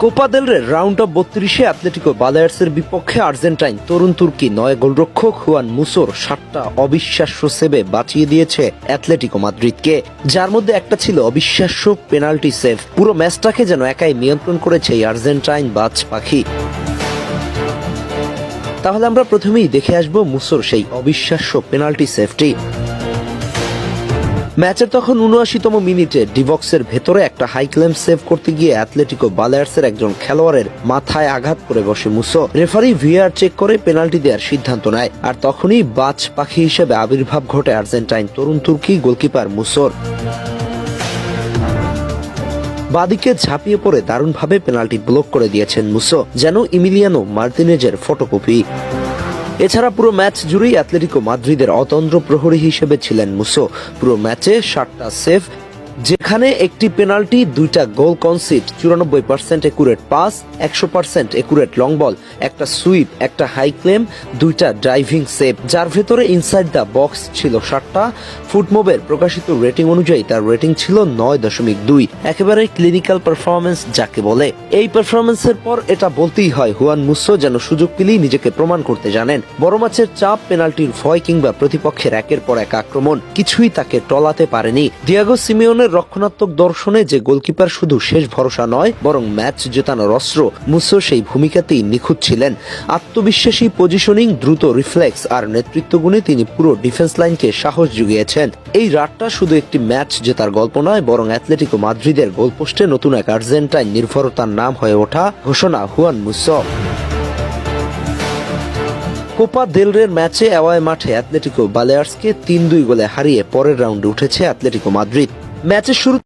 Copa del রে round of 32-এ Atletico বালেয়ার্সের বিপক্ষে Argentine তরুণ তুর্কি নয় গোলরক্ষক হুয়ান মুসোর 7টা অবিশ্বাস্য সেভে বাঁচিয়ে দিয়েছে অ্যাটলেটিকো মাদ্রিদকে, যার মধ্যে একটা ছিল অবিশ্বাস্য পেনাল্টি সেভ। পুরো ম্যাচটাকে যেন একাই নিয়ন্ত্রণ করেছে এই আর্জেন্টাইন বাজ পাখি। তাহলে আমরা প্রথমেই দেখে আসবো মুসোর সেই অবিশ্বাস্য পেনাল্টি সেভটি। ম্যাচের তখন ৭৯তম মিনিটে ডিবক্সের ভেতরে একটা হাই ক্লেম সেভ করতে গিয়ে অ্যাটলেটিকো বালেয়ার্সের একজন খেলোয়াড়ের মাথায় আঘাত করে বসে মুসো। রেফারি ভিআর চেক করে পেনাল্টি দেওয়ার সিদ্ধান্ত নেয়, আর তখনই বাজ পাখি হিসেবে আবির্ভাব ঘটে আর্জেন্টাইন তরুণ তুর্কি গোলকিপার মুসোর। বাদিকে ঝাঁপিয়ে পড়ে দারুণভাবে পেনাল্টি ব্লক করে দিয়েছেন মুসো, যেন ইমিলিয়ানো মার্তিনেজের ফটোকপি। এছাড়া পুরো ম্যাচ জুড়েই অ্যাটলেটিকো মাদ্রিদের অতন্দ্র প্রহরী হিসেবে ছিলেন মুসো। পুরো ম্যাচে 7টা সেভ, যেখানে একটি পেনাল্টি, 2টা goal conceded, 94% accurate pass, 100% accurate long ball, একটা সুইপ, একটা হাই ক্লেম, 2টা ড্রাইভিং সেভ, যার ভেতরে ইনসাইড দ্য বক্স ছিল 7টা। ফুটমোবের প্রকাশিত রেটিং অনুযায়ী তার রেটিং ছিল 9.2। একেবারে ক্লিনিক্যাল পারফরমেন্স যাকে বলে। এই পারফরমেন্সের পর এটা বলতেই হয়, হুয়ান মুসো যেন সুযোগ পেলেই নিজেকে প্রমাণ করতে জানেন। বড় ম্যাচের চাপ, পেনাল্টির ভয় কিংবা প্রতিপক্ষের একের পর এক আক্রমণ কিছুই তাকে টলাতে পারেনি। ডিয়েগো সিমিওনের রক্ষণাত্মক দর্শনে যে গোলকিপার শুধু শেষ ভরসা নয়, বরং ম্যাচ জেতানোর অস্ত্র, মুসো সেই ভূমিকাতেই নিখুঁত ছিলেন। আত্মবিশ্বাসী পজিশনিং, দ্রুত রিফ্লেক্স আর নেতৃত্ব গুণে তিনি পুরো ডিফেন্স লাইনকে সাহস জুগিয়েছেন। এই রাতটা শুধু একটি ম্যাচ জেতার গল্প নয়, বরং অ্যাটলেটিকো মাদ্রিদের গোলপোস্টে নতুন এক আর্জেন্টাইন নির্ভরতার নাম হয়ে ওঠা ঘোষণা হুয়ান মুসো। কোপা দেল রের ম্যাচে অ্যাওয়ে মাঠে অ্যাটলেটিকো বালেয়ার্সকে ৩-২ গোলে হারিয়ে পরের রাউন্ডে উঠেছে অ্যাটলেটিকো মাদ্রিদ। ম্যাচের শুরু